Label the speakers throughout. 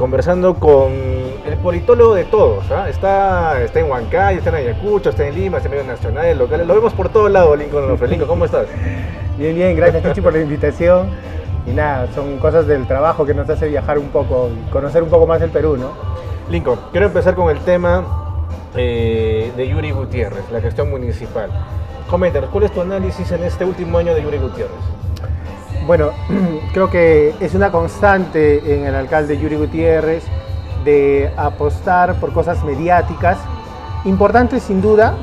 Speaker 1: conversando con el politólogo de todos, ¿ah? Está en Huancayo, está en Ayacucho, está en Lima, está en medios nacionales, locales, lo vemos por todos lados, Lincoln Onofre. Lincoln, ¿cómo estás?
Speaker 2: Bien, bien, gracias Chuchi por la invitación. Y nada, son cosas del trabajo que nos hace viajar un poco y conocer un poco más el Perú, ¿no?
Speaker 1: Lincoln, quiero empezar con el tema de Yuri Gutiérrez, la gestión municipal. Coméntanos, ¿cuál es tu análisis en este último año de Yuri Gutiérrez?
Speaker 2: Bueno, creo que es una constante en el alcalde Yuri Gutiérrez de apostar por cosas mediáticas, importantes sin duda,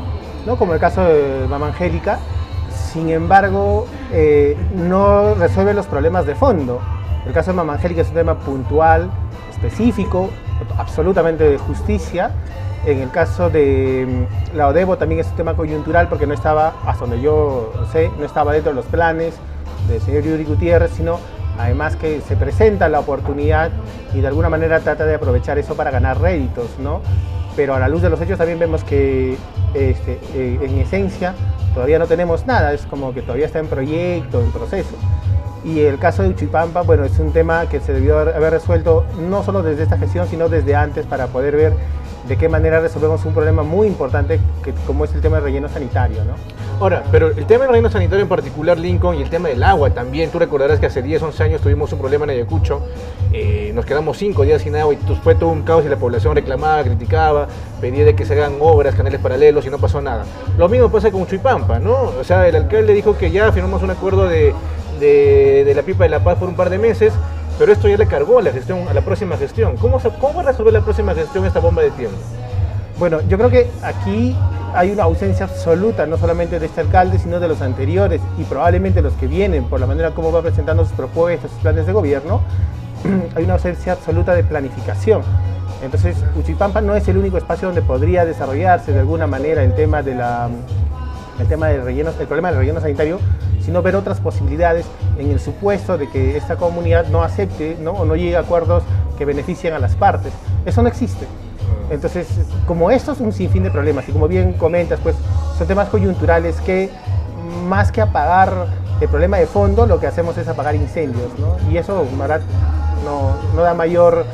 Speaker 2: ¿no? Como el caso de Mama Angélica. Sin embargo, no resuelve los problemas de fondo. El caso de Mama Angélica es un tema puntual, específico, absolutamente de justicia. En el caso de la Odebo también es un tema coyuntural porque no estaba, hasta donde yo sé, no estaba dentro de los planes del señor Yuri Gutiérrez, sino además que se presenta la oportunidad y de alguna manera trata de aprovechar eso para ganar réditos, ¿no? Pero a la luz de los hechos también vemos que en esencia todavía no tenemos nada, es como que todavía está en proyecto, en proceso. Y el caso de Uchipampa, bueno, es un tema que se debió haber resuelto no solo desde esta gestión, sino desde antes para poder ver de qué manera resolvemos un problema muy importante como es el tema del relleno sanitario, ¿no?
Speaker 1: Ahora, pero el tema del relleno sanitario en particular, Lincoln, y el tema del agua también, tú recordarás que hace 10, 11 años tuvimos un problema en Ayacucho, nos quedamos 5 días sin agua y fue todo un caos y la población reclamaba, criticaba, pedía de que se hagan obras, canales paralelos y no pasó nada. Lo mismo pasa con Chuipampa, ¿no? O sea, el alcalde dijo que ya firmamos un acuerdo de la Pipa de la Paz por un par de meses, pero esto ya le cargó a la próxima gestión. ¿Cómo va a resolver la próxima gestión esta bomba de tiempo?
Speaker 2: Bueno, yo creo que aquí hay una ausencia absoluta, no solamente de este alcalde, sino de los anteriores y probablemente los que vienen, por la manera como va presentando sus propuestas, sus planes de gobierno, hay una ausencia absoluta de planificación. Entonces, Uchipampa no es el único espacio donde podría desarrollarse de alguna manera el problema del relleno sanitario, sino ver otras posibilidades en el supuesto de que esta comunidad no acepte, ¿no? O no llegue a acuerdos que beneficien a las partes. Eso no existe. Entonces, como esto es un sinfín de problemas, y como bien comentas, pues son temas coyunturales que, más que apagar el problema de fondo, lo que hacemos es apagar incendios, ¿no? Y eso, Marat, no da mayor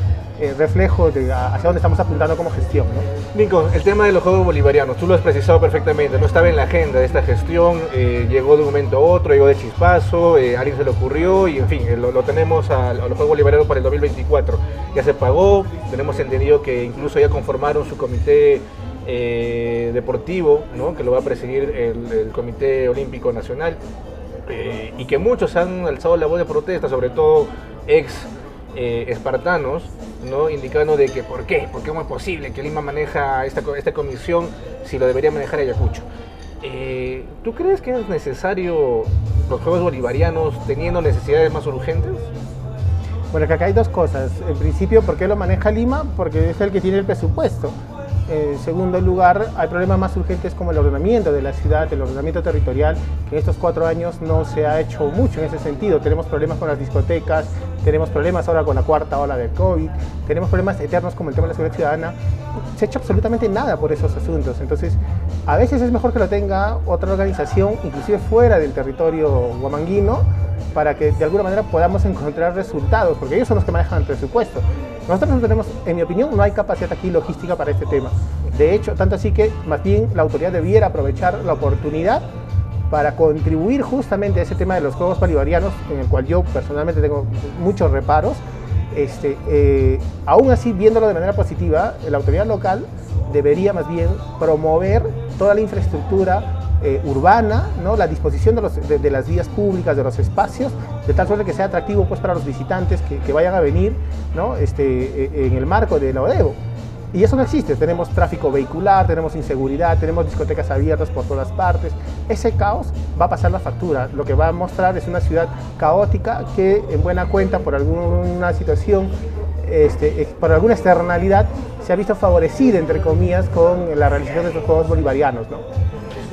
Speaker 2: reflejo de hacia dónde estamos apuntando como gestión, ¿no?
Speaker 1: Lincoln, el tema de los Juegos Bolivarianos, tú lo has precisado perfectamente, no estaba en la agenda de esta gestión, llegó de un momento a otro, llegó de chispazo, a alguien se le ocurrió y en fin, lo tenemos a los Juegos Bolivarianos para el 2024. Ya se pagó, tenemos entendido que incluso ya conformaron su comité deportivo, ¿no? Que lo va a presidir el Comité Olímpico Nacional, y que muchos han alzado la voz de protesta, sobre todo espartanos, ¿no? Indicando de que ¿por qué? ¿Por qué no es posible que Lima maneja esta comisión si lo debería manejar Ayacucho? ¿Tú crees que es necesario los Juegos Bolivarianos teniendo necesidades más urgentes?
Speaker 2: Bueno, que acá hay dos cosas. En principio, ¿por qué lo maneja Lima? Porque es el que tiene el presupuesto. En segundo lugar, hay problemas más urgentes como el ordenamiento de la ciudad, el ordenamiento territorial, que en estos 4 años no se ha hecho mucho en ese sentido. Tenemos problemas con las discotecas, tenemos problemas ahora con la cuarta ola del COVID, tenemos problemas eternos como el tema de la seguridad ciudadana. Se ha hecho absolutamente nada por esos asuntos. Entonces, a veces es mejor que lo tenga otra organización, inclusive fuera del territorio huamanguino, para que de alguna manera podamos encontrar resultados, porque ellos son los que manejan el presupuesto. Nosotros no tenemos, en mi opinión, no hay capacidad aquí logística para este tema. De hecho, tanto así que más bien la autoridad debiera aprovechar la oportunidad para contribuir justamente a ese tema de los Juegos Bolivarianos, en el cual yo personalmente tengo muchos reparos. Aún así, viéndolo de manera positiva, la autoridad local debería más bien promover toda la infraestructura urbana, ¿no? La disposición de las vías públicas, de los espacios, de tal suerte que sea atractivo pues, para los visitantes que vayan a venir, ¿no? En el marco de la Odebo. Y eso no existe. Tenemos tráfico vehicular, tenemos inseguridad, tenemos discotecas abiertas por todas partes. Ese caos va a pasar la factura. Lo que va a mostrar es una ciudad caótica que, en buena cuenta, por alguna situación, por alguna externalidad, se ha visto favorecida, entre comillas, con la realización de estos Juegos Bolivarianos, ¿no?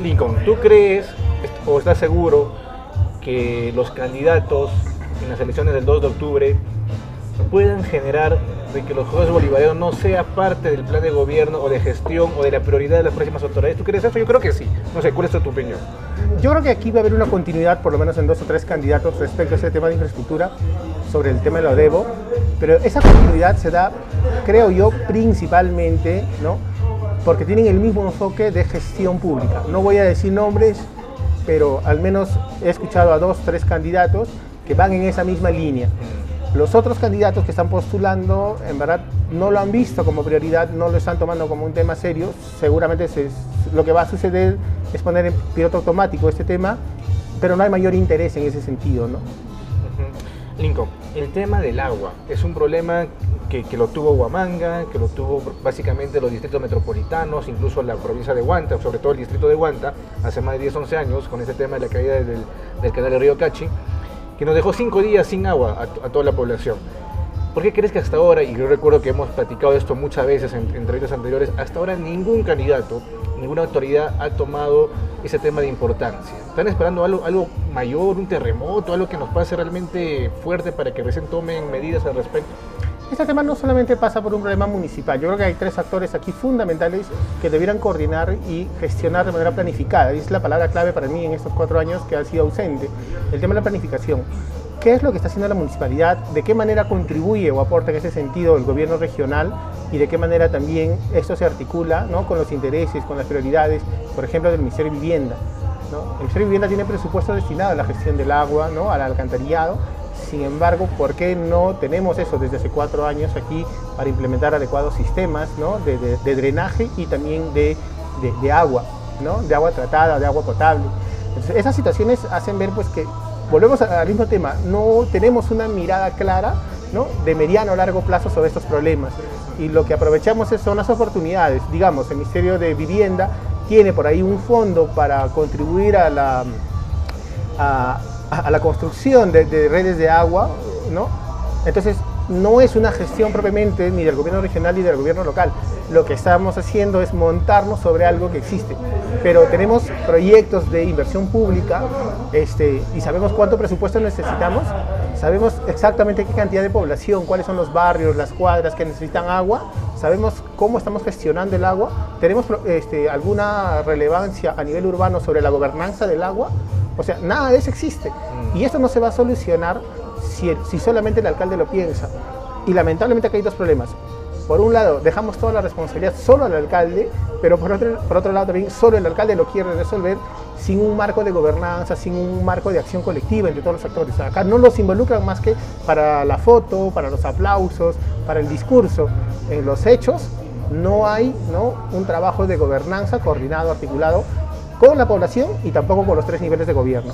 Speaker 1: Lincoln, ¿tú crees o estás seguro que los candidatos en las elecciones del 2 de octubre puedan generar de que los Juegos Bolivarianos no sea parte del plan de gobierno o de gestión o de la prioridad de las próximas autoridades? ¿Tú crees eso? Yo creo que sí. No sé, ¿cuál es tu opinión?
Speaker 2: Yo creo que aquí va a haber una continuidad, por lo menos en 2 o 3 candidatos respecto a ese tema de infraestructura, sobre el tema de la Odebo, Pero esa continuidad se da, creo yo, principalmente, ¿no?, porque tienen el mismo enfoque de gestión pública. No voy a decir nombres, pero al menos he escuchado a 2, 3 candidatos que van en esa misma línea. Los otros candidatos que están postulando, en verdad, no lo han visto como prioridad, no lo están tomando como un tema serio. Seguramente lo que va a suceder es poner en piloto automático este tema, pero no hay mayor interés en ese sentido, ¿no?
Speaker 1: Lincoln, el tema del agua es un problema que lo tuvo Huamanga, que lo tuvo básicamente los distritos metropolitanos, incluso la provincia de Huanta, sobre todo el distrito de Huanta, hace más de 10, 11 años, con ese tema de la caída del canal del río Cachi, que nos dejó 5 días sin agua a toda la población. ¿Por qué crees que hasta ahora, y yo recuerdo que hemos platicado esto muchas veces en entrevistas anteriores, hasta ahora ningún candidato, ninguna autoridad ha tomado ese tema de importancia? ¿Están esperando algo mayor, un terremoto, algo que nos pase realmente fuerte para que recién tomen medidas al respecto?
Speaker 2: Este tema no solamente pasa por un problema municipal. Yo creo que hay 3 actores aquí fundamentales que debieran coordinar y gestionar de manera planificada. Y es la palabra clave para mí en estos 4 años que ha sido ausente. El tema de la planificación. ¿Qué es lo que está haciendo la municipalidad? ¿De qué manera contribuye o aporta en ese sentido el gobierno regional? Y de qué manera también esto se articula, ¿no?, con los intereses, con las prioridades, por ejemplo, del Ministerio de Vivienda, ¿no? El Ministerio de Vivienda tiene presupuesto destinado a la gestión del agua, ¿no?, al alcantarillado. Sin embargo, ¿por qué no tenemos eso desde hace 4 años aquí para implementar adecuados sistemas, ¿no?, de drenaje y también de agua, ¿no?, de agua tratada, de agua potable? Entonces, esas situaciones hacen ver pues que volvemos al mismo tema, no tenemos una mirada clara, ¿no?, de mediano o largo plazo sobre estos problemas, y lo que aprovechamos son las oportunidades. Digamos, el Ministerio de Vivienda tiene por ahí un fondo para contribuir a la construcción de redes de agua, ¿no? Entonces, no es una gestión propiamente ni del gobierno regional ni del gobierno local. Lo que estamos haciendo es montarnos sobre algo que existe. Pero tenemos proyectos de inversión pública, y sabemos cuánto presupuesto necesitamos, sabemos exactamente qué cantidad de población, cuáles son los barrios, las cuadras que necesitan agua, sabemos cómo estamos gestionando el agua, tenemos alguna relevancia a nivel urbano sobre la gobernanza del agua. O sea, nada de eso existe. Y esto no se va a solucionar si solamente el alcalde lo piensa. Y lamentablemente aquí hay 2 problemas. Por un lado, dejamos toda la responsabilidad solo al alcalde, pero por otro lado también solo el alcalde lo quiere resolver sin un marco de gobernanza, sin un marco de acción colectiva entre todos los actores. Acá no los involucran más que para la foto, para los aplausos, para el discurso. En los hechos no hay, ¿no?, un trabajo de gobernanza coordinado, articulado con la población y tampoco con los 3 niveles de gobierno.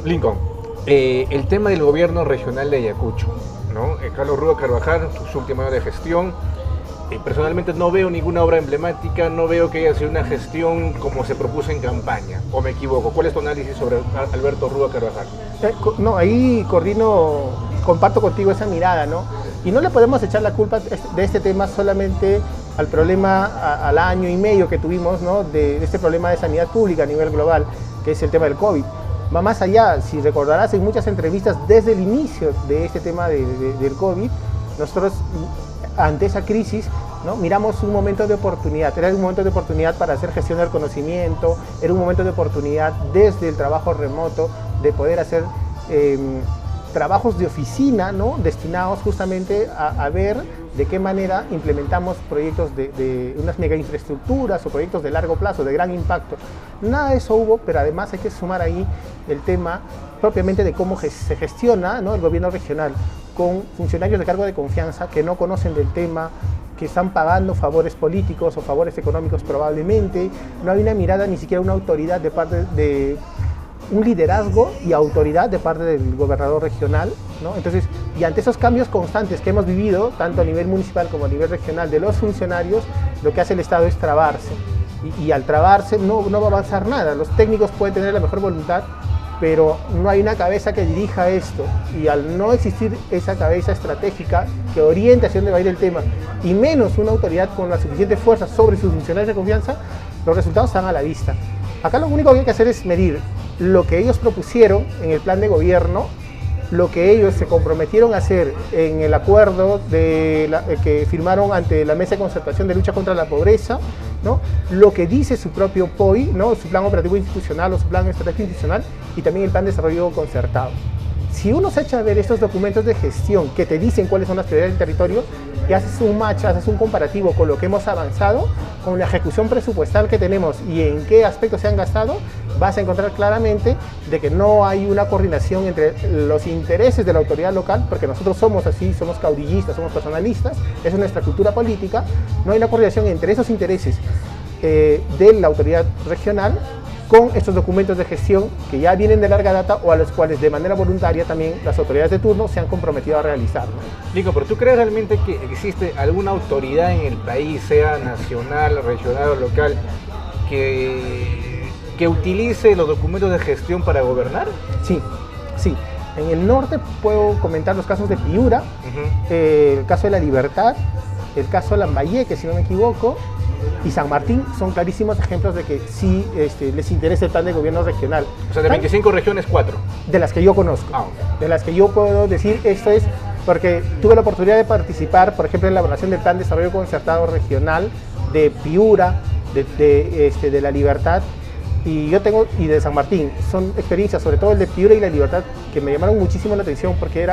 Speaker 1: Lincoln, el tema del gobierno regional de Ayacucho, ¿no? Carlos Rúa Carvajal, su último año de gestión, personalmente no veo ninguna obra emblemática, no veo que haya sido una gestión como se propuso en campaña, ¿o me equivoco? ¿Cuál es tu análisis sobre Alberto Rúa Carvajal?
Speaker 2: No, ahí comparto contigo esa mirada, ¿no? Y no le podemos echar la culpa de este tema solamente al problema, al año y medio que tuvimos, ¿no?, de este problema de sanidad pública a nivel global, que es el tema del COVID. Va más allá. Si recordarás, en muchas entrevistas desde el inicio de este tema del COVID, nosotros ante esa crisis, ¿no?, miramos un momento de oportunidad. Era un momento de oportunidad para hacer gestión del conocimiento, era un momento de oportunidad desde el trabajo remoto de poder hacer trabajos de oficina, ¿no?, destinados justamente a ver de qué manera implementamos proyectos de unas mega infraestructuras o proyectos de largo plazo, de gran impacto. Nada de eso hubo, pero además hay que sumar ahí el tema propiamente de cómo se gestiona, ¿no?, el gobierno regional, con funcionarios de cargo de confianza que no conocen del tema, que están pagando favores políticos o favores económicos probablemente. No hay una mirada, ni siquiera una autoridad de parte de un liderazgo y autoridad de parte del gobernador regional, ¿no? Entonces, y ante esos cambios constantes que hemos vivido, tanto a nivel municipal como a nivel regional, de los funcionarios, lo que hace el Estado es trabarse. Y al trabarse no va a avanzar nada. Los técnicos pueden tener la mejor voluntad, pero no hay una cabeza que dirija esto. Y al no existir esa cabeza estratégica que oriente hacia dónde va a ir el tema, y menos una autoridad con la suficiente fuerza sobre sus funcionarios de confianza, los resultados están a la vista. Acá lo único que hay que hacer es medir lo que ellos propusieron en el plan de gobierno lo que ellos se comprometieron a hacer en el acuerdo que firmaron ante la Mesa de Concertación de Lucha contra la Pobreza, ¿no? Lo que dice su propio POI, ¿no? Su Plan Operativo Institucional o su Plan Estratégico Institucional, y también el Plan de Desarrollo Concertado. Si uno se echa a ver estos documentos de gestión que te dicen cuáles son las prioridades del territorio y haces un match, haces un comparativo con lo que hemos avanzado, con la ejecución presupuestal que tenemos y en qué aspectos se han gastado, vas a encontrar claramente de que no hay una coordinación entre los intereses de la autoridad local, porque nosotros somos así, somos caudillistas, somos personalistas, es nuestra cultura política, no hay una coordinación entre esos intereses de la autoridad regional con estos documentos de gestión que ya vienen de larga data o a los cuales de manera voluntaria también las autoridades de turno se han comprometido a realizar.
Speaker 1: Digo, pero ¿tú crees realmente que existe alguna autoridad en el país, sea nacional, regional o local, que utilice los documentos de gestión para gobernar?
Speaker 2: Sí, sí. En el norte puedo comentar los casos de Piura, el caso de La Libertad, el caso de Lambayeque, si no me equivoco, y San Martín son clarísimos ejemplos de que sí les interesa el plan de gobierno regional.
Speaker 1: O sea, de 25 regiones, 4.
Speaker 2: De las que yo conozco. De las que yo puedo decir, esto es porque tuve la oportunidad de participar, por ejemplo, en la elaboración del Plan de Desarrollo Concertado Regional de Piura, de La Libertad, y de San Martín. Son experiencias, sobre todo el de Piura y La Libertad, que me llamaron muchísimo la atención porque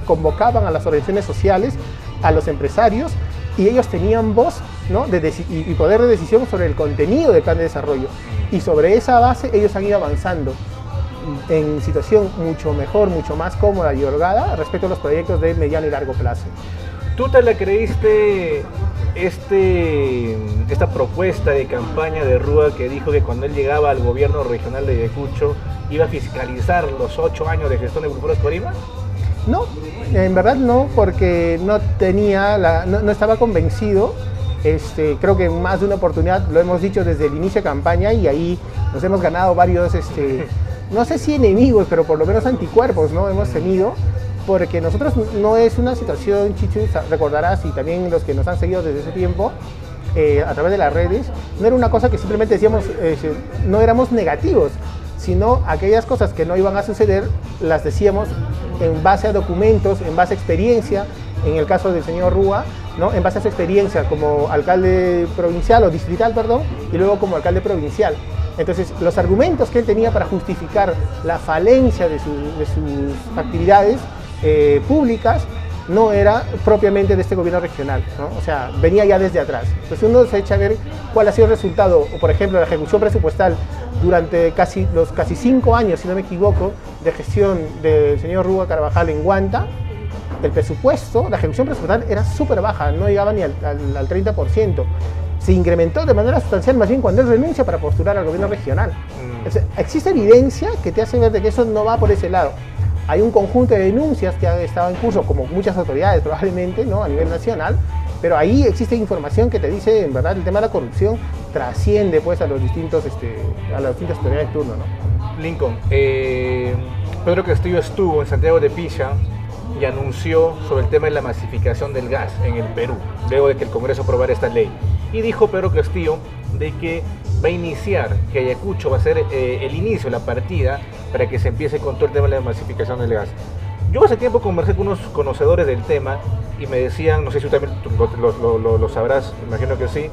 Speaker 2: convocaban a las organizaciones sociales, a los empresarios, y ellos tenían voz, ¿no? y poder de decisión sobre el contenido del plan de desarrollo. Y sobre esa base ellos han ido avanzando en situación mucho mejor, mucho más cómoda y holgada respecto a los proyectos de mediano y largo plazo.
Speaker 1: ¿Tú te la creíste esta propuesta de campaña de Rúa que dijo que cuando él llegaba al gobierno regional de Ayacucho iba a fiscalizar los 8 años de gestión de Bufuros Corima?
Speaker 2: No, en verdad no, porque no estaba convencido. Creo que en más de una oportunidad lo hemos dicho desde el inicio de campaña y ahí nos hemos ganado varios, no sé si enemigos, pero por lo menos anticuerpos, ¿no? Hemos tenido, porque nosotros no es una situación, Chichu, recordarás, y también los que nos han seguido desde ese tiempo, a través de las redes, no era una cosa que simplemente decíamos, no éramos negativos, sino aquellas cosas que no iban a suceder las decíamos en base a documentos, en base a experiencia, en el caso del señor Rúa, ¿no? En base a su experiencia como alcalde provincial o distrital, perdón, y luego como alcalde provincial. Entonces, los argumentos que él tenía para justificar la falencia de sus actividades públicas no era propiamente de este gobierno regional, ¿no? O sea, venía ya desde atrás. Entonces uno se echa a ver cuál ha sido el resultado, o por ejemplo, la ejecución presupuestal durante los casi 5 años, si no me equivoco, de gestión del señor Rúa Carvajal en Huanta. El presupuesto, la ejecución presupuestal era súper baja, no llegaba ni al 30%. Se incrementó de manera sustancial más bien cuando él renuncia para postular al gobierno regional. Entonces, existe evidencia que te hace ver de que eso no va por ese lado. Hay un conjunto de denuncias que ha estado en curso, como muchas autoridades probablemente, ¿no? A nivel nacional, pero ahí existe información que te dice, en verdad, el tema de la corrupción trasciende pues a las distintas autoridades de turno, ¿no?
Speaker 1: Lincoln, Pedro Castillo estuvo en Santiago de Picha y anunció sobre el tema de la masificación del gas en el Perú, luego de que el Congreso aprobara esta ley. Y dijo Pedro Castillo de que va a iniciar, que Ayacucho va a ser el inicio, la partida, para que se empiece con todo el tema de la masificación del gas. Yo hace tiempo conversé con unos conocedores del tema y me decían, no sé si tú también lo sabrás, imagino que sí,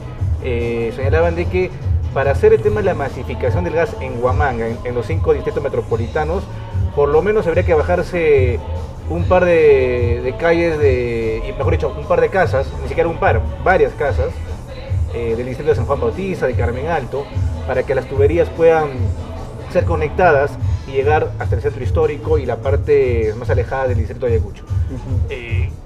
Speaker 1: señalaban de que para hacer el tema de la masificación del gas en Huamanga, en los 5 distritos metropolitanos, por lo menos habría que bajarse un par de calles, mejor dicho, un par de casas, ni siquiera un par, varias casas, del distrito de San Juan Bautista, de Carmen Alto, para que las tuberías puedan ser conectadas y llegar hasta el centro histórico y la parte más alejada del distrito de Ayacucho.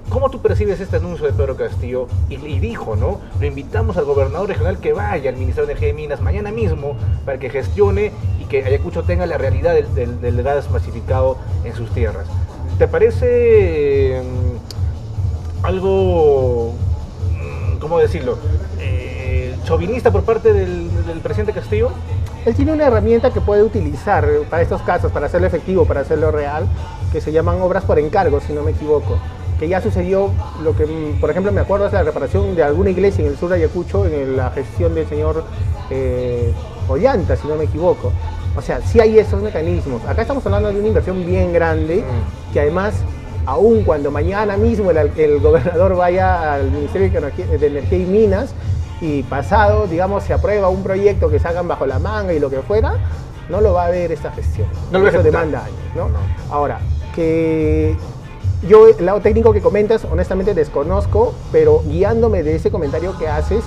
Speaker 1: ¿Cómo tú percibes este anuncio de Pedro Castillo? Y dijo, ¿no? Lo invitamos al gobernador regional que vaya al Ministerio de Energía y Minas mañana mismo para que gestione y que Ayacucho tenga la realidad del gas masificado en sus tierras. ¿Te parece algo, cómo decirlo, chauvinista por parte del presidente Castillo?
Speaker 2: Él tiene una herramienta que puede utilizar para estos casos, para hacerlo efectivo, para hacerlo real, que se llaman obras por encargo, si no me equivoco. Que ya sucedió, lo que por ejemplo me acuerdo es la reparación de alguna iglesia en el sur de Ayacucho en la gestión del señor Ollanta, si no me equivoco. O sea, sí hay esos mecanismos. Acá estamos hablando de una inversión bien grande, que además, aun cuando mañana mismo el gobernador vaya al Ministerio de Energía y Minas y pasado, digamos, se aprueba un proyecto que salgan bajo la manga y lo que fuera, no lo va a ver esta gestión.
Speaker 1: No lo
Speaker 2: Eso demanda años, ¿no? Ahora, que yo el lado técnico que comentas, honestamente desconozco, pero guiándome de ese comentario que haces,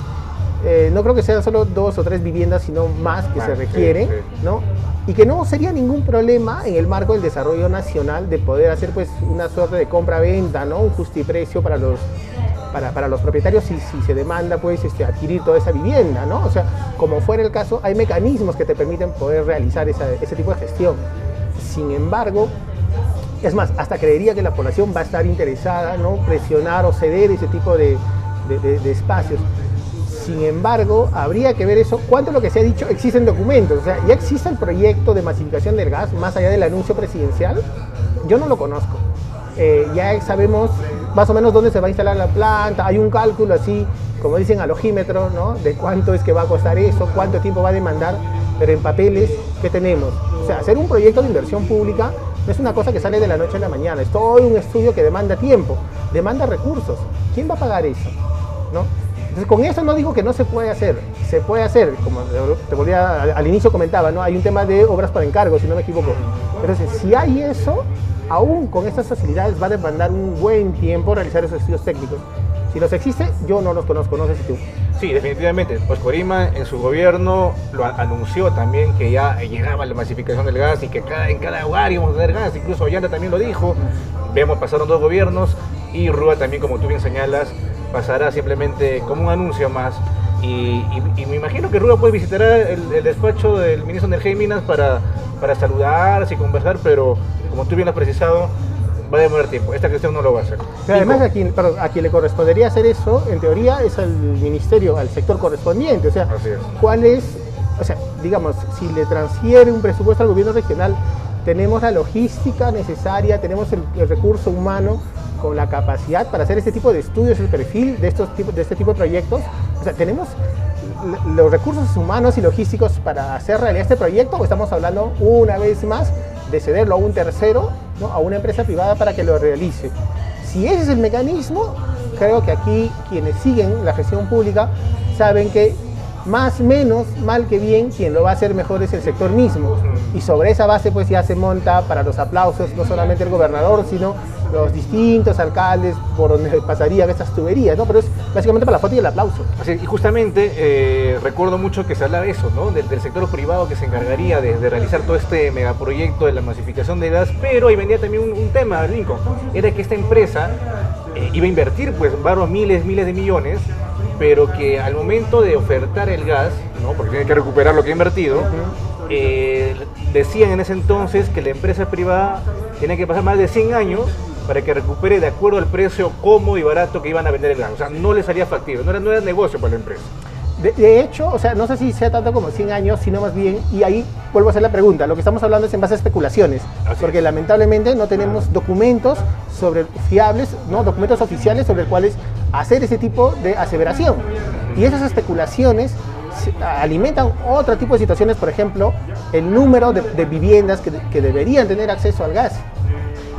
Speaker 2: no creo que sean solo 2 o 3 viviendas, sino más que se requieren,
Speaker 1: sí, sí.
Speaker 2: ¿no? Y que no sería ningún problema en el marco del desarrollo nacional de poder hacer pues una suerte de compra-venta, ¿no? Un justiprecio para los propietarios si se demanda pues adquirir toda esa vivienda, ¿no? O sea, como fuera el caso, hay mecanismos que te permiten poder realizar ese tipo de gestión. Sin embargo, es más, hasta creería que la población va a estar interesada, ¿no? Presionar o ceder ese tipo de espacios. Sin embargo, habría que ver eso. ¿Cuánto de lo que se ha dicho existen documentos? O sea, ¿ya existe el proyecto de masificación del gas más allá del anuncio presidencial? Yo no lo conozco. Ya sabemos más o menos dónde se va a instalar la planta. Hay un cálculo así, como dicen, al ojímetro, ¿no? De cuánto es que va a costar eso, cuánto tiempo va a demandar. Pero en papeles, ¿qué tenemos? O sea, hacer un proyecto de inversión pública no es una cosa que sale de la noche a la mañana. Es todo un estudio que demanda tiempo, demanda recursos. ¿Quién va a pagar eso? ¿No? Entonces, con eso no digo que no se puede hacer, se puede hacer, como te volvía al inicio comentaba, ¿no? Hay un tema de obras por encargo, si no me equivoco. Entonces, si hay eso, aún con estas facilidades va a demandar un buen tiempo realizar esos estudios técnicos. Si los existe, yo no los conozco, no sé si tú.
Speaker 1: Sí, definitivamente. Pues Corima en su gobierno lo anunció también que ya llegaba la masificación del gas y que en cada hogar íbamos a tener gas, incluso Ollanta también lo dijo. Vemos, pasaron 2 gobiernos y Rúa también, como tú bien señalas, pasará simplemente como un anuncio más y me imagino que Rúa pues visitará el despacho del ministro de Energía y Minas para saludarse y conversar, pero como tú bien has precisado, va a demorar tiempo, esta cuestión no lo va a hacer.
Speaker 2: Pero además a quien le correspondería hacer eso, en teoría, es al ministerio, al sector correspondiente, o sea, ¿cuál es? O sea, digamos, si le transfiere un presupuesto al gobierno regional, tenemos la logística necesaria, tenemos el recurso humano con la capacidad para hacer este tipo de estudios, el perfil de este tipo de proyectos. O sea, ¿tenemos los recursos humanos y logísticos para hacer realidad este proyecto o estamos hablando una vez más de cederlo a un tercero, ¿no? A una empresa privada para que lo realice? Si ese es el mecanismo, creo que aquí quienes siguen la gestión pública saben que más menos, mal que bien, quien lo va a hacer mejor es el sector mismo. Y sobre esa base pues ya se monta para los aplausos no solamente el gobernador, sino los distintos alcaldes por donde pasarían estas tuberías, ¿no? Pero es básicamente para la foto y el aplauso.
Speaker 1: Así, y justamente recuerdo mucho que se hablaba de eso, ¿no? Del sector privado que se encargaría de realizar todo este megaproyecto de la masificación de gas, pero ahí venía también un tema, Lincoln, era que esta empresa iba a invertir pues varios miles de millones, pero que al momento de ofertar el gas, ¿no? Porque tiene que recuperar lo que ha invertido, decían en ese entonces que la empresa privada tenía que pasar más de 100 años para que recupere de acuerdo al precio cómodo y barato que iban a vender el gas. O sea, no le salía factible, no era negocio para la empresa.
Speaker 2: De hecho, o sea, no sé si sea tanto como 100 años, sino más bien, y ahí vuelvo a hacer la pregunta, lo que estamos hablando es en base a especulaciones, porque lamentablemente no tenemos documentos fiables, ¿no? Documentos oficiales sobre los cuales hacer ese tipo de aseveración. Y esas especulaciones alimentan otro tipo de situaciones, por ejemplo, el número de viviendas que deberían tener acceso al gas.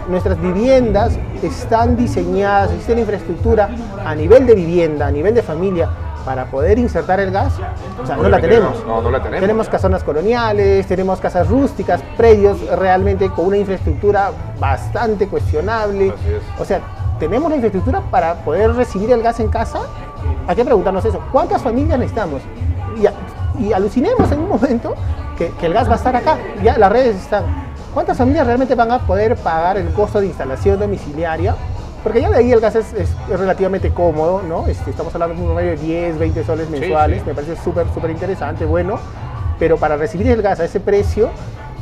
Speaker 2: Nuestras viviendas están diseñadas, existe la infraestructura a nivel de vivienda, a nivel de familia, para poder insertar el gas. O sea, no la tenemos.
Speaker 1: No la tenemos.
Speaker 2: Tenemos casonas coloniales, tenemos casas rústicas, predios realmente con una infraestructura bastante cuestionable.
Speaker 1: Así es.
Speaker 2: O sea, ¿tenemos la infraestructura para poder recibir el gas en casa? Hay que preguntarnos eso. ¿Cuántas familias necesitamos? Y alucinemos en un momento que el gas va a estar acá. Ya las redes están. ¿Cuántas familias realmente van a poder pagar el costo de instalación domiciliaria? Porque ya de ahí el gas es relativamente cómodo, ¿no? Estamos hablando de un promedio de 10, 20 soles mensuales, sí. Me parece súper interesante, bueno. Pero para recibir el gas a ese precio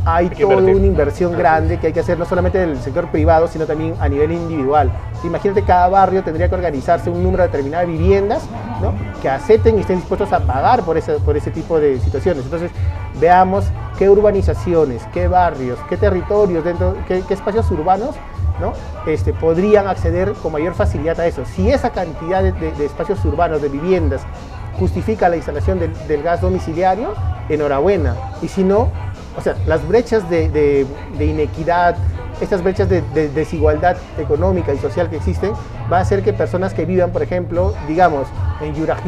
Speaker 2: hay toda una inversión grande que hay que hacer no solamente del sector privado, sino también a nivel individual. Imagínate, cada barrio tendría que organizarse un número determinado de viviendas, ¿no? Que acepten y estén dispuestos a pagar por ese tipo de situaciones. Entonces, veamos qué urbanizaciones, qué barrios, qué territorios, qué espacios urbanos, ¿no? Podrían acceder con mayor facilidad a eso. Si esa cantidad de espacios urbanos, de viviendas, justifica la instalación del gas domiciliario, enhorabuena. Y si no, O sea, las brechas de inequidad, estas brechas de desigualdad económica y social que existen, va a hacer que personas que vivan, por ejemplo, digamos, en Yuraj,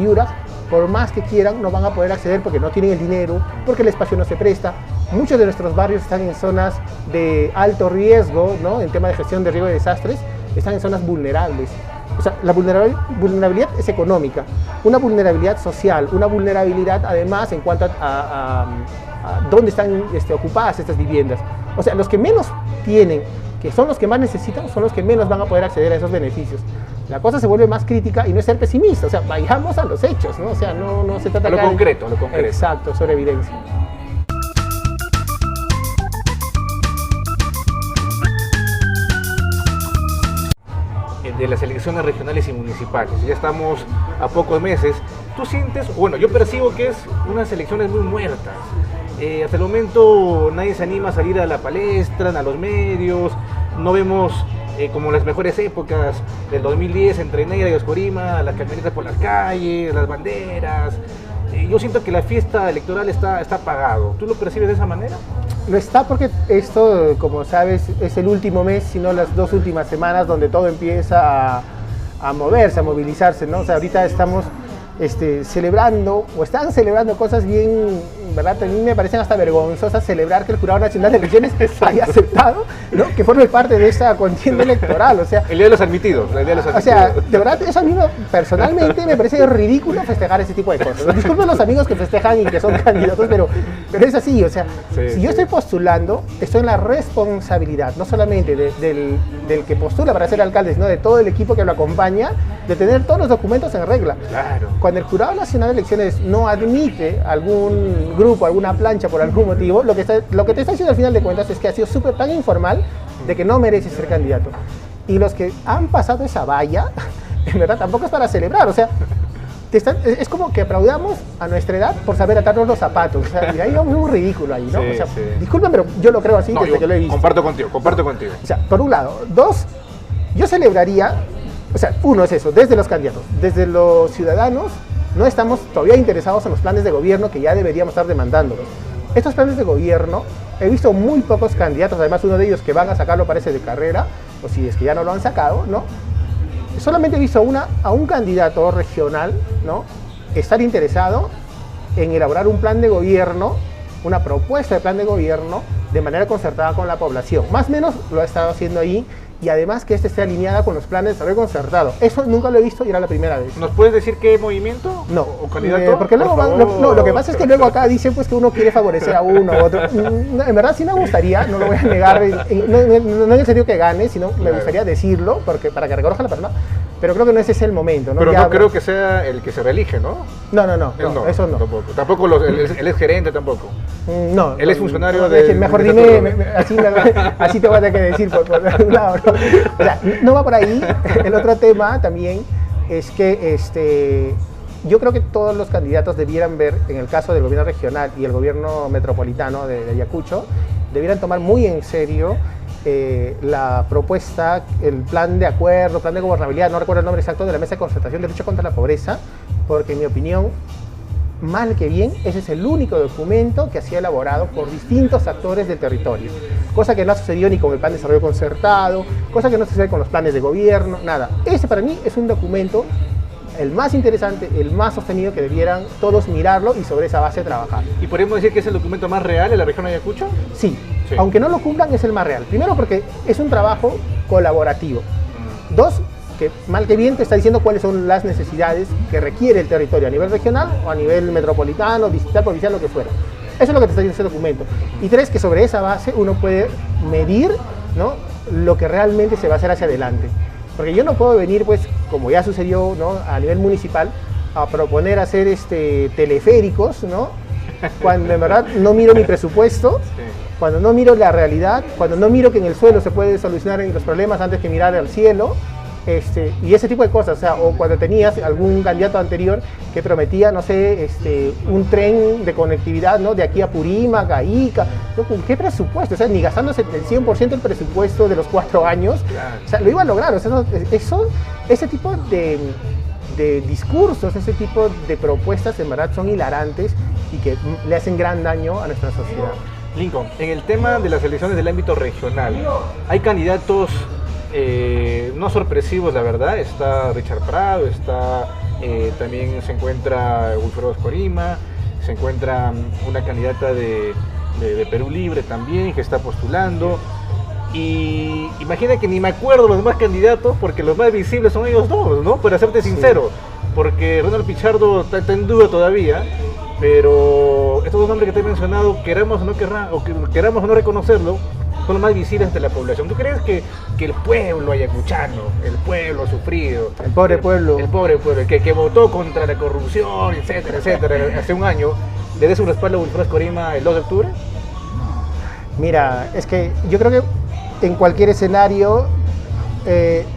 Speaker 2: por más que quieran, no van a poder acceder porque no tienen el dinero, porque el espacio no se presta. Muchos de nuestros barrios están en zonas de alto riesgo, ¿no? En tema de gestión de riesgo de desastres, están en zonas vulnerables. O sea, la vulnerabilidad es económica, una vulnerabilidad social, una vulnerabilidad además en cuanto a dónde están ocupadas estas viviendas. O sea, los que menos tienen, que son los que más necesitan, son los que menos van a poder acceder a esos beneficios. La cosa se vuelve más crítica y no es ser pesimista, o sea, vayamos a los hechos, ¿no? O sea, no se trata
Speaker 1: de... lo concreto.
Speaker 2: Exacto, sobre evidencia.
Speaker 1: De las elecciones regionales y municipales, ya estamos a pocos meses. ¿Tú sientes, bueno, yo percibo que es unas elecciones muy muertas? Hasta el momento nadie se anima a salir a la palestra, a los medios, no vemos como las mejores épocas del 2010 entre Neira y Oscorima, las camionetas por las calles, las banderas. Yo siento que la fiesta electoral está apagado. ¿Tú lo percibes de esa manera?
Speaker 2: Lo está porque esto, como sabes, es el último mes, sino las 2 últimas semanas donde todo empieza a moverse, a movilizarse, ¿no? O sea, ahorita estamos celebrando, o están celebrando cosas bien, ¿verdad? A mí me parecen hasta vergonzosas celebrar que el Jurado Nacional de Elecciones haya aceptado, ¿no? Que forme parte de esta contienda electoral, o sea...
Speaker 1: El día de los admitidos, el día de los admitidos.
Speaker 2: O sea, de verdad, eso a mí personalmente me parece ridículo festejar ese tipo de cosas. Disculpen los amigos que festejan y que son candidatos, pero es así, o sea, si yo estoy postulando, estoy en la responsabilidad, no solamente del que postula para ser alcalde, sino de todo el equipo que lo acompaña, de tener todos los documentos en regla.
Speaker 1: Claro.
Speaker 2: Cuando el Jurado Nacional de Elecciones no admite algún grupo, alguna plancha por algún motivo, lo que te está diciendo al final de cuentas es que ha sido súper tan informal de que no merece ser candidato. Y los que han pasado esa valla, en verdad tampoco es para celebrar, o sea, es como que aplaudamos a nuestra edad por saber atarnos los zapatos, o sea, y ahí vamos un ridículo ahí, ¿no?
Speaker 1: Sí,
Speaker 2: o sea,
Speaker 1: sí.
Speaker 2: Disculpen, pero yo lo creo así
Speaker 1: No,
Speaker 2: desde que lo he visto.
Speaker 1: Comparto contigo.
Speaker 2: O sea, por un lado. 2, yo celebraría, o sea, uno es eso, desde los candidatos, desde los ciudadanos, no estamos todavía interesados en los planes de gobierno que ya deberíamos estar demandándolos. Estos planes de gobierno, he visto muy pocos candidatos, además uno de ellos que van a sacarlo parece de carrera, o si es que ya no lo han sacado, ¿no? Solamente he visto a un candidato regional, ¿no? Estar interesado en elaborar un plan de gobierno, una propuesta de plan de gobierno de manera concertada con la población. Más o menos lo ha estado haciendo ahí, y además que esté alineada con los planes de desarrollo concertado. Eso nunca lo he visto y era la primera vez.
Speaker 1: ¿Nos puedes decir qué movimiento?
Speaker 2: No.
Speaker 1: ¿O candidato?
Speaker 2: Porque luego lo que pasa es que luego acá dicen pues que uno quiere favorecer a uno u otro. En verdad sí me gustaría, no lo voy a negar, no en el sentido que gane, sino me gustaría decirlo para que reconozca la persona. Pero creo que no ese es el momento, ¿no?
Speaker 1: Pero ya, no creo que sea el que se reelige, ¿no?
Speaker 2: No, eso no.
Speaker 1: Tampoco el ex gerente tampoco.
Speaker 2: No.
Speaker 1: Él es funcionario de...
Speaker 2: Mejor dime, así te voy a tener que decir por un lado, ¿no? O sea, no va por ahí. El otro tema también es que yo creo que todos los candidatos debieran ver, en el caso del gobierno regional y el gobierno metropolitano de Ayacucho, debieran tomar muy en serio la propuesta, el plan de acuerdo, plan de gobernabilidad, no recuerdo el nombre exacto, de la Mesa de Concertación de Lucha contra la Pobreza, porque en mi opinión, mal que bien, ese es el único documento que ha sido elaborado por distintos actores del territorio, cosa que no ha sucedido ni con el plan de desarrollo concertado, cosa que no sucede con los planes de gobierno, nada. Ese para mí es un documento el más interesante, el más sostenido, que debieran todos mirarlo y sobre esa base trabajar.
Speaker 1: ¿Y podríamos decir que es el documento más real de la región de Ayacucho?
Speaker 2: Sí. Aunque no lo cumplan, es el más real. Primero porque es un trabajo colaborativo. 2, que mal que bien te está diciendo cuáles son las necesidades que requiere el territorio a nivel regional o a nivel metropolitano, distrital, provincial, lo que fuera. Eso es lo que te está diciendo ese documento. Y 3, que sobre esa base uno puede medir, ¿no?, lo que realmente se va a hacer hacia adelante. Porque yo no puedo venir, pues, como ya sucedió, ¿no?, a nivel municipal, a proponer hacer teleféricos, ¿no?, cuando en verdad no miro mi presupuesto, cuando no miro la realidad, cuando no miro que en el suelo se puede solucionar los problemas antes que mirar al cielo, y ese tipo de cosas. O sea, o cuando tenías algún candidato anterior que prometía, no sé, un tren de conectividad, ¿no?, de aquí a Purímac, a Ica, ¿no?, ¿con qué presupuesto? O sea, ni gastándose el 100% del presupuesto de los 4 años, o sea, lo iba a lograr. O sea, ese tipo de discursos, ese tipo de propuestas en verdad son hilarantes y que le hacen gran daño a nuestra sociedad.
Speaker 1: Lincoln, en el tema de las elecciones del ámbito regional, hay candidatos no sorpresivos, la verdad. Está Richard Prado, también se encuentra Wilfredo Escorima, se encuentra una candidata de Perú Libre también que está postulando. Y imagina que ni me acuerdo los demás candidatos porque los más visibles son ellos dos, ¿no? Para serte sincero, porque Ronald Pichardo está en duda todavía, pero estos dos nombres que te he mencionado, queramos o no reconocerlo, son los más visibles ante la población. ¿Tú crees que el pueblo ayacuchano, el pueblo sufrido,
Speaker 2: el pobre pueblo,
Speaker 1: el que votó contra la corrupción, etcétera, etcétera, hace un año, le dé su respaldo a Wilfredo Escorima el 2 de octubre?
Speaker 2: Mira, es que yo creo que en cualquier escenario,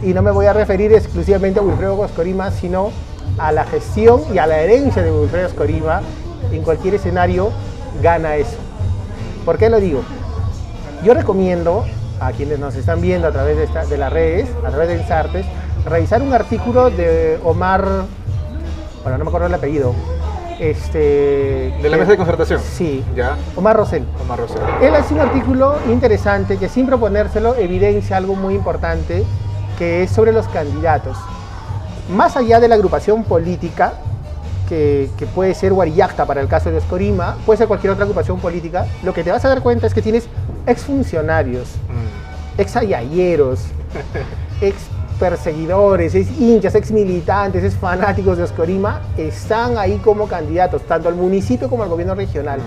Speaker 2: y no me voy a referir exclusivamente a Wilfredo Escorima, sino a la gestión y a la herencia de Wilfredo Escorima, en cualquier escenario gana eso. ¿Por qué lo digo? Yo recomiendo a quienes nos están viendo a través de las redes, a través de Ensartes, revisar un artículo de Omar, bueno, no me acuerdo el apellido,
Speaker 1: de la mesa de concertación.
Speaker 2: Sí,
Speaker 1: ¿Ya?
Speaker 2: Omar Rosell. Él hace un artículo interesante que, sin proponérselo, evidencia algo muy importante, que es sobre los candidatos. Más allá de la agrupación política, que puede ser Guarillacta para el caso de Escorima, puede ser cualquier otra agrupación política, lo que te vas a dar cuenta es que tienes exfuncionarios, exayayeros, ex perseguidores, es hinchas, ex militantes, es fanáticos de Escorima, están ahí como candidatos, tanto al municipio como al gobierno regional.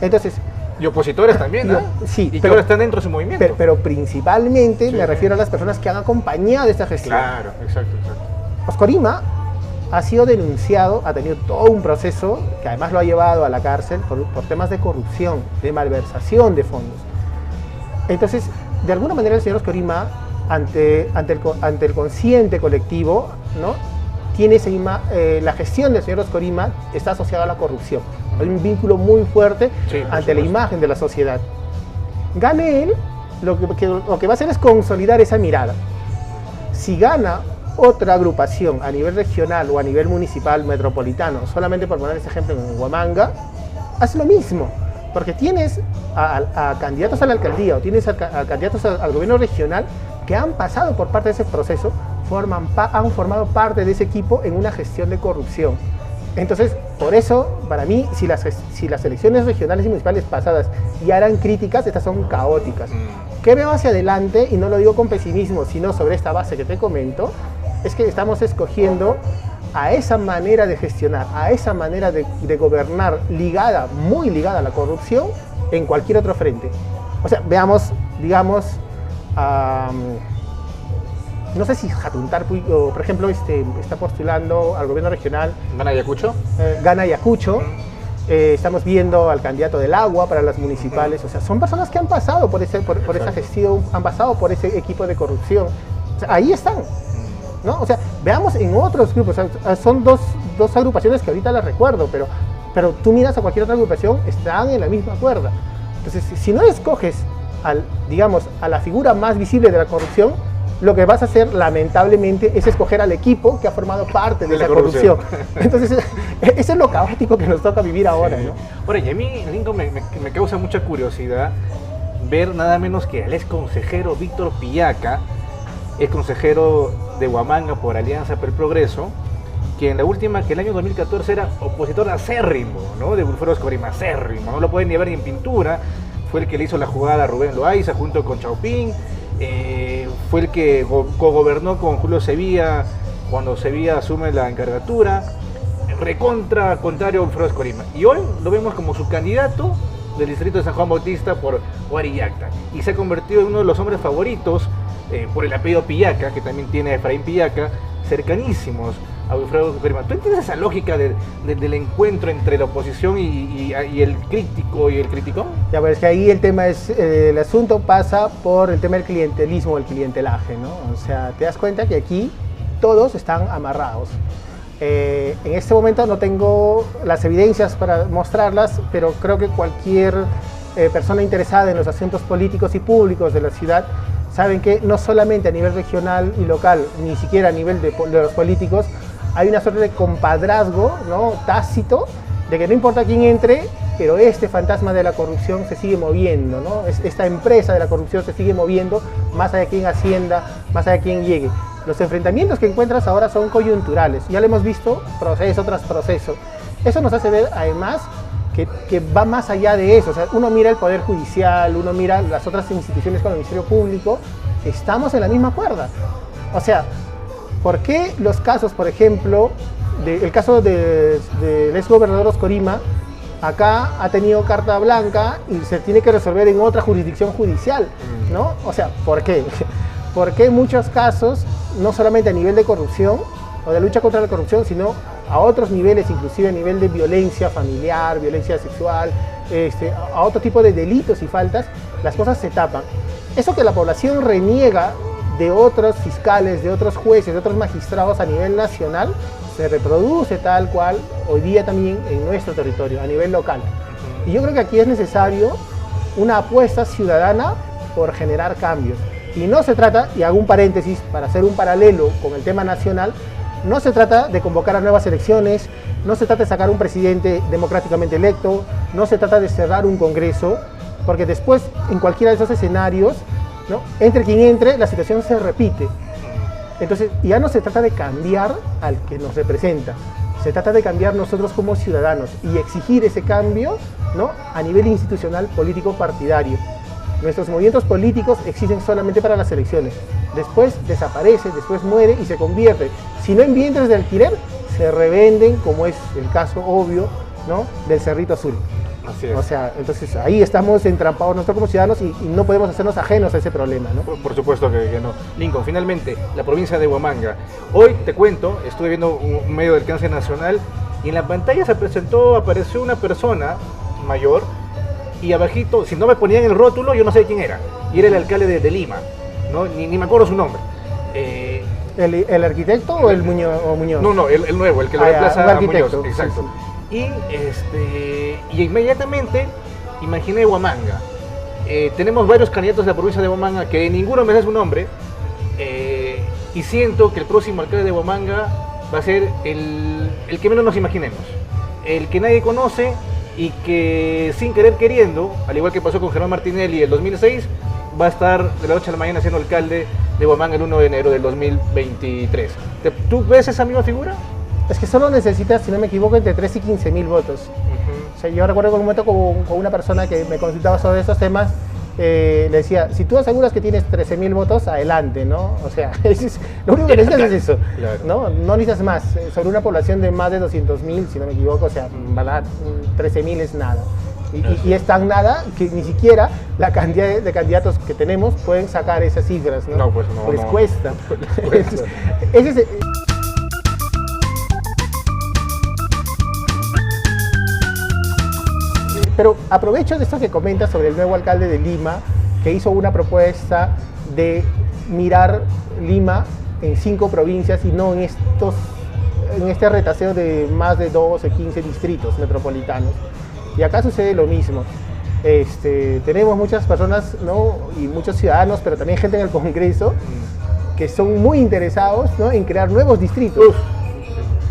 Speaker 2: Entonces,
Speaker 1: y opositores también, ¿no?
Speaker 2: Sí,
Speaker 1: y que ahora están dentro de su movimiento.
Speaker 2: Pero principalmente me refiero a las personas que han acompañado esta gestión.
Speaker 1: Claro, exacto.
Speaker 2: Escorima ha sido denunciado, ha tenido todo un proceso que además lo ha llevado a la cárcel por temas de corrupción, de malversación de fondos. Entonces, de alguna manera el señor Escorima, ante el consciente colectivo, ¿no? Tiene la gestión del señor Escorima está asociada a la corrupción. Hay un vínculo muy fuerte ante la imagen de la sociedad. Gane él, lo que va a hacer es consolidar esa mirada. Si gana otra agrupación a nivel regional o a nivel municipal, metropolitano, solamente por poner ese ejemplo en Huamanga, hace lo mismo. Porque tienes a candidatos a la alcaldía o tienes a candidatos al gobierno regional que han pasado por parte de ese proceso, han formado parte de ese equipo en una gestión de corrupción. Entonces, por eso, para mí, si las elecciones regionales y municipales pasadas ya eran críticas, estas son caóticas. ¿Qué veo hacia adelante? Y no lo digo con pesimismo, sino sobre esta base que te comento, es que estamos escogiendo a esa manera de gestionar, a esa manera de gobernar muy ligada a la corrupción en cualquier otro frente. O sea, veamos, digamos, no sé si Jatuntarpu, por ejemplo, está postulando al gobierno regional.
Speaker 1: ¿Gana Ayacucho?
Speaker 2: Gana Ayacucho. Estamos viendo al candidato del agua para las municipales. O sea, son personas que han pasado por esa gestión, han pasado por ese equipo de corrupción. O sea, ahí están, ¿no? O sea, veamos en otros grupos. O sea, son dos agrupaciones que ahorita las recuerdo, pero tú miras a cualquier otra agrupación, están en la misma cuerda. Entonces, si no escoges a la figura más visible de la corrupción, lo que vas a hacer, lamentablemente, es escoger al equipo que ha formado parte de esa corrupción. Entonces, eso es lo caótico que nos toca vivir ahora, ¿no?
Speaker 1: Ahora, y a mí, Lincoln, me causa mucha curiosidad ver nada menos que al ex consejero Víctor Pillaca, ex consejero de Huamanga por Alianza para el Progreso, que en la última, que el año 2014 era opositor acérrimo, ¿no? De Wilfredo Escorima, acérrimo, no lo pueden ni ver ni en pintura. Fue el que le hizo la jugada a Rubén Loaiza junto con Chaupín. Fue el que cogobernó con Julio Sevilla cuando Sevilla asume la encargatura, contrario a Wilfredo Escorima, y hoy lo vemos como su candidato del distrito de San Juan Bautista por Guarillacta, y se ha convertido en uno de los hombres favoritos por el apellido Pillaca, que también tiene Efraín Pillaca, cercanísimos a Wilfredo Escorima. ¿Tú entiendes esa lógica del encuentro entre la oposición y el crítico y el criticón? Ya,
Speaker 2: pues que ahí el tema es, el asunto pasa por el tema del clientelismo, el clientelaje, ¿no? O sea, te das cuenta que aquí todos están amarrados. En este momento no tengo las evidencias para mostrarlas, pero creo que cualquier persona interesada en los asuntos políticos y públicos de la ciudad saben que no solamente a nivel regional y local, ni siquiera a nivel de los políticos, hay una suerte de compadrazgo, ¿no? Tácito, de que no importa quién entre, pero este fantasma de la corrupción se sigue moviendo, ¿no? Esta empresa de la corrupción se sigue moviendo, más allá de quién ascienda, más allá de quién llegue. Los enfrentamientos que encuentras ahora son coyunturales, ya lo hemos visto proceso tras proceso. Eso nos hace ver además que va más allá de eso. O sea, uno mira el Poder Judicial, uno mira las otras instituciones como el Ministerio Público, estamos en la misma cuerda. O sea, ¿por qué los casos, por ejemplo, el caso del ex gobernador Oscorima, acá ha tenido carta blanca y se tiene que resolver en otra jurisdicción judicial, ¿no? O sea, ¿por qué? Porque en muchos casos, no solamente a nivel de corrupción o de lucha contra la corrupción, sino a otros niveles, inclusive a nivel de violencia familiar, violencia sexual, a otro tipo de delitos y faltas, las cosas se tapan. Eso que la población reniega de otros fiscales, de otros jueces, de otros magistrados a nivel nacional, se reproduce tal cual hoy día también en nuestro territorio, a nivel local. Y yo creo que aquí es necesario una apuesta ciudadana por generar cambios. Y no se trata, y hago un paréntesis para hacer un paralelo con el tema nacional, no se trata de convocar a nuevas elecciones, no se trata de sacar un presidente democráticamente electo, no se trata de cerrar un congreso, porque después, en cualquiera de esos escenarios, ¿no? Entre quien entre, la situación se repite. Entonces, ya no se trata de cambiar al que nos representa, se trata de cambiar nosotros como ciudadanos y exigir ese cambio, ¿no? A nivel institucional, político, partidario. Nuestros movimientos políticos existen solamente para las elecciones. Después desaparece, después muere y se convierte, si no en vientres de alquiler, se revenden, como es el caso obvio, ¿no? Del Cerrito Azul.
Speaker 1: Así es.
Speaker 2: O sea, entonces ahí estamos entrampados nosotros como ciudadanos y no podemos hacernos ajenos a ese problema, ¿no?
Speaker 1: Por supuesto que no. Lincoln, finalmente, la provincia de Huamanga. Hoy te cuento, estuve viendo un medio de alcance nacional y en la pantalla apareció una persona mayor y abajito, si no me ponían el rótulo, yo no sé quién era. Y era el alcalde de Lima, ¿no? Ni me acuerdo su nombre.
Speaker 2: ¿El arquitecto o el Muñoz?
Speaker 1: No, el nuevo, el que lo reemplaza a Muñoz. Exacto.
Speaker 2: Sí, sí.
Speaker 1: Y inmediatamente imaginé Huamanga. Tenemos varios candidatos de la provincia de Huamanga que ninguno me da su nombre. Y siento que el próximo alcalde de Huamanga va a ser el que menos nos imaginemos. El que nadie conoce y que sin querer queriendo, al igual que pasó con Germán Martinelli en el 2006, va a estar de la noche a la mañana siendo alcalde de Huamanga el 1 de enero del 2023. ¿Tú ves esa misma figura?
Speaker 2: Es que solo necesitas, si no me equivoco, entre 3 y 15 mil votos. O sea, yo recuerdo en un momento con una persona que me consultaba sobre estos temas, le decía, si tú aseguras que tienes 13.000 votos, adelante, ¿no? O sea, lo único que necesitas es eso, claro. No necesitas más. Sobre una población de más de 200.000, si no me equivoco, o sea, 13.000 es nada. Y es tan nada que ni siquiera la cantidad de candidatos que tenemos pueden sacar esas cifras, ¿no?
Speaker 1: Pues no.
Speaker 2: Les cuesta.
Speaker 1: Cuesta.
Speaker 2: Pero aprovecho de esto que comentas sobre el nuevo alcalde de Lima, que hizo una propuesta de mirar Lima en 5 provincias y no en este retaseo de más de 12, 15 distritos metropolitanos. Y acá sucede lo mismo. Tenemos muchas personas, ¿no? Y muchos ciudadanos, pero también gente en el Congreso, que son muy interesados, ¿no? En crear nuevos distritos.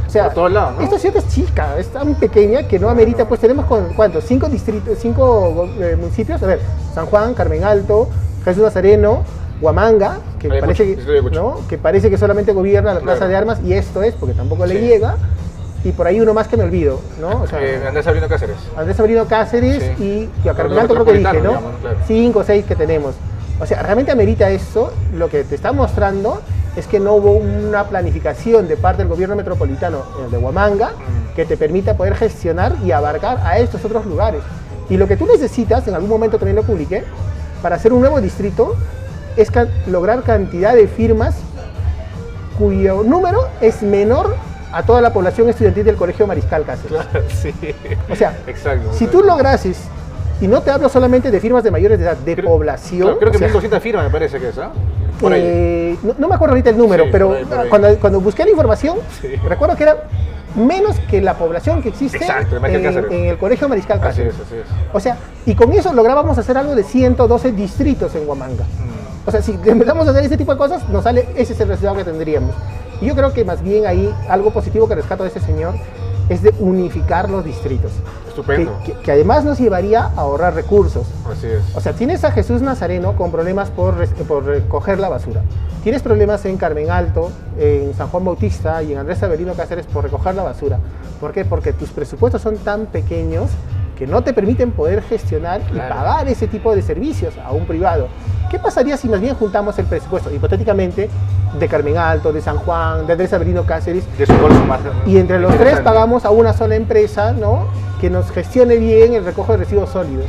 Speaker 2: O sea,
Speaker 1: por todos lados, ¿no?
Speaker 2: Esta ciudad es chica, es tan pequeña que no amerita, pues tenemos ¿cuántos? 5 distritos, 5 municipios, a ver, San Juan, Carmen Alto, Jesús Nazareno, Huamanga, que parece que solamente gobierna la Plaza de Armas, y esto es, porque tampoco le llega, y por ahí uno más que me olvido, ¿no? O sea,
Speaker 1: Andrés Sabrino Cáceres.
Speaker 2: Andrés Sabrino Cáceres, sí. Y a Carmen Alto creo que dije, ¿no? Digamos, claro. 5 o 6 que tenemos. O sea, realmente amerita eso. Lo que te está mostrando es que no hubo una planificación de parte del gobierno metropolitano, el de Huamanga, que te permita poder gestionar y abarcar a estos otros lugares. Y lo que tú necesitas, en algún momento también lo publiqué, para hacer un nuevo distrito, es lograr cantidad de firmas cuyo número es menor a toda la población estudiantil del Colegio Mariscal Cáceres.
Speaker 1: Claro, sí.
Speaker 2: O sea,
Speaker 1: exacto,
Speaker 2: si tú lograses, y no te hablo solamente de firmas de mayores de edad, de población.
Speaker 1: Creo que 1.200 firmas me parece que es, ¿ah?
Speaker 2: No me acuerdo ahorita el número, sí, por ahí. Cuando busqué la información, recuerdo que era menos que la población que existe en el Colegio Mariscal Cáceres.
Speaker 1: Así es.
Speaker 2: O sea, y con eso lográbamos hacer algo de 112 distritos en Huamanga. O sea, si empezamos a hacer ese tipo de cosas, ese es el resultado que tendríamos. Y yo creo que más bien ahí algo positivo que rescato de ese señor es de unificar los distritos.
Speaker 1: Estupendo.
Speaker 2: Que además nos llevaría a ahorrar recursos.
Speaker 1: Así es.
Speaker 2: O sea, tienes a Jesús Nazareno con problemas por recoger la basura. Tienes problemas en Carmen Alto, en San Juan Bautista y en Andrés Avelino Cáceres por recoger la basura. ¿Por qué? Porque tus presupuestos son tan pequeños que no te permiten poder gestionar y pagar ese tipo de servicios a un privado. ¿Qué pasaría si más bien juntamos el presupuesto, hipotéticamente, de Carmen Alto, de San Juan, de Andrés Avelino Cáceres,
Speaker 1: de su bolso más,
Speaker 2: y entre los tres pagamos a una sola empresa, ¿no?, que nos gestione bien el recojo de residuos sólidos?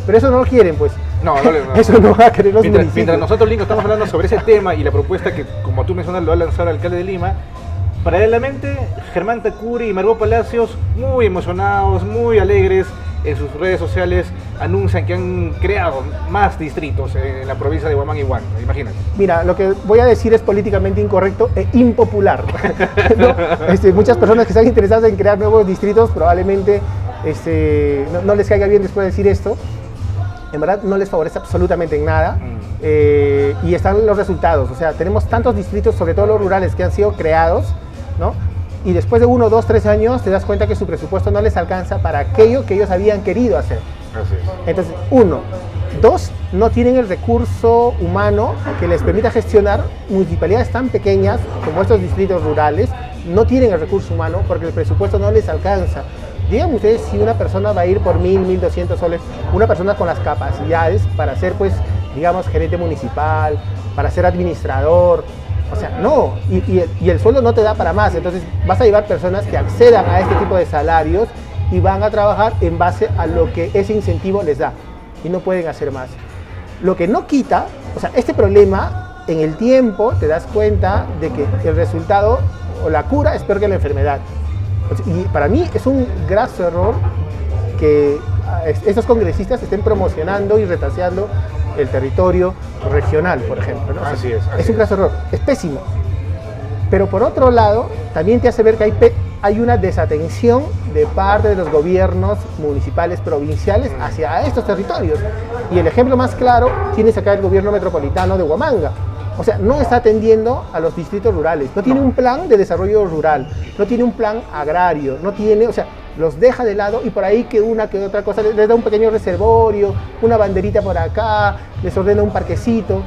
Speaker 2: Pero eso no lo quieren, pues.
Speaker 1: No.
Speaker 2: Eso no va a querer los municipios.
Speaker 1: Mientras nosotros, Lincoln, estamos hablando sobre ese tema y la propuesta que, como tú mencionas, lo ha lanzado el alcalde de Lima, paralelamente, Germán Tacuri y Margot Palacios, muy emocionados, muy alegres, en sus redes sociales anuncian que han creado más distritos en la provincia de Huamanga y Huanta, imagínate.
Speaker 2: Mira, lo que voy a decir es políticamente incorrecto e impopular. ¿No? Muchas personas que están interesadas en crear nuevos distritos probablemente no les caiga bien después de decir esto. En verdad no les favorece absolutamente en nada. Y están los resultados. O sea, tenemos tantos distritos, sobre todo los rurales, que han sido creados, ¿no? Y después de 1, 2, 3 años te das cuenta que su presupuesto no les alcanza para aquello que ellos habían querido hacer.
Speaker 1: Así es.
Speaker 2: Entonces, 1. 2, no tienen el recurso humano que les permita gestionar municipalidades tan pequeñas como estos distritos rurales. No tienen el recurso humano porque el presupuesto no les alcanza. Díganme ustedes si una persona va a ir por 1.000, 1.200 soles, una persona con las capacidades para ser, pues, digamos, gerente municipal, para ser administrador. O sea, no, y el sueldo no te da para más. Entonces vas a llevar personas que accedan a este tipo de salarios y van a trabajar en base a lo que ese incentivo les da y no pueden hacer más. Lo que no quita, o sea, este problema en el tiempo te das cuenta de que el resultado o la cura es peor que la enfermedad. Y para mí es un graso error que estos congresistas estén promocionando y retaseando el territorio regional, por ejemplo, ¿no?
Speaker 1: Así es.
Speaker 2: Es un graso error, es pésimo. Pero por otro lado, también te hace ver que hay una desatención de parte de los gobiernos municipales, provinciales, hacia estos territorios. Y el ejemplo más claro tienes acá el gobierno metropolitano de Huamanga. O sea, no está atendiendo a los distritos rurales, no tiene un plan de desarrollo rural, no tiene un plan agrario, no tiene, o sea, los deja de lado y por ahí que una que otra cosa, les da un pequeño reservorio, una banderita por acá, les ordena un parquecito.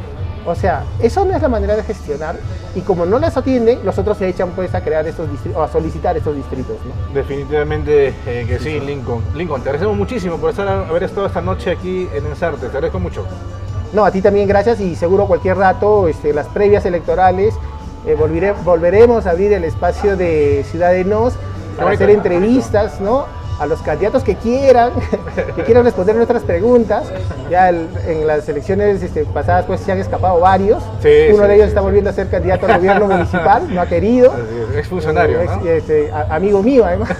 Speaker 2: O sea, eso no es la manera de gestionar y como no les atienden, los otros se echan pues a crear estos distritos, o a solicitar estos distritos, ¿no?
Speaker 1: Definitivamente que sí, Lincoln. Lincoln, te agradecemos muchísimo por haber estado esta noche aquí en Ensarte, te agradezco mucho.
Speaker 2: No, a ti también gracias y seguro cualquier rato, las previas electorales, volveremos a abrir el espacio de Ciudadanos para hacer entrevistas, ¿no?, a los candidatos que quieran responder nuestras preguntas. Ya en las elecciones pasadas pues se han escapado varios. Uno de ellos está volviendo a ser candidato al gobierno municipal, no ha querido.
Speaker 1: Es funcionario, ¿no?
Speaker 2: Amigo mío, además.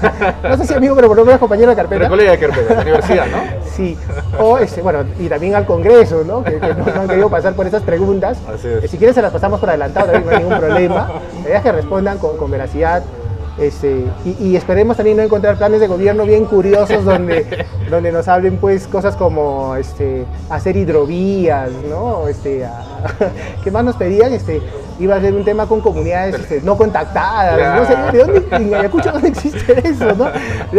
Speaker 2: No sé si amigo, pero por lo menos compañero de carpeta.
Speaker 1: Pero colega de carpeta, de la universidad, ¿no?
Speaker 2: Sí. O, bueno, y también al Congreso, ¿no? Que no han querido pasar por esas preguntas.
Speaker 1: Así es.
Speaker 2: Si quieren se las pasamos por adelantado, también no hay ningún problema. La idea es que respondan con veracidad. Y esperemos también no encontrar planes de gobierno bien curiosos donde nos hablen pues cosas como hacer hidrovías, ¿no? ¿Qué más nos pedían? Iba a ser un tema con comunidades no contactadas, claro. No sé, ¿de dónde? En Ayacucho no existe eso, ¿no?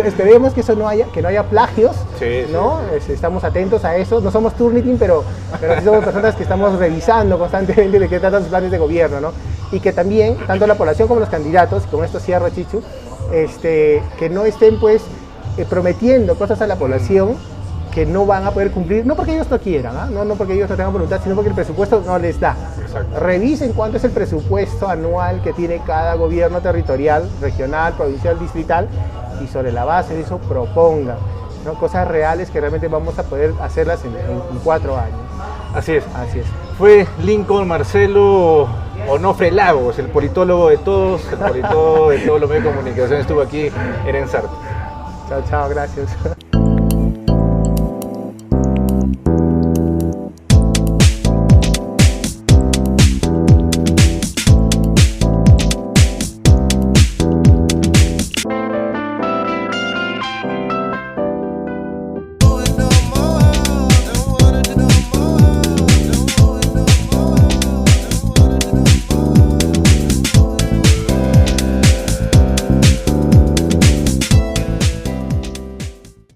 Speaker 2: Esperemos que eso no haya plagios, sí, ¿no? Sí. Estamos atentos a eso, no somos Turnitin, pero sí somos personas que estamos revisando constantemente de qué tratan los planes de gobierno, ¿no? Y que también, tanto la población como los candidatos, y con esto cierro, Chichu, que no estén pues prometiendo cosas a la población que no van a poder cumplir, no porque ellos no quieran, ¿eh? No porque ellos no tengan voluntad, sino porque el presupuesto no les da. Exacto. Revisen cuánto es el presupuesto anual que tiene cada gobierno territorial, regional, provincial, distrital, y sobre la base de eso propongan, ¿no?, cosas reales que realmente vamos a poder hacerlas en 4 años.
Speaker 1: Así es.
Speaker 2: Así es.
Speaker 1: Fue Lincoln Marcelo Onofre Lagos, el politólogo de todos, el politólogo de todos los medios de comunicación, estuvo aquí en Ensarte.
Speaker 2: Chao, gracias.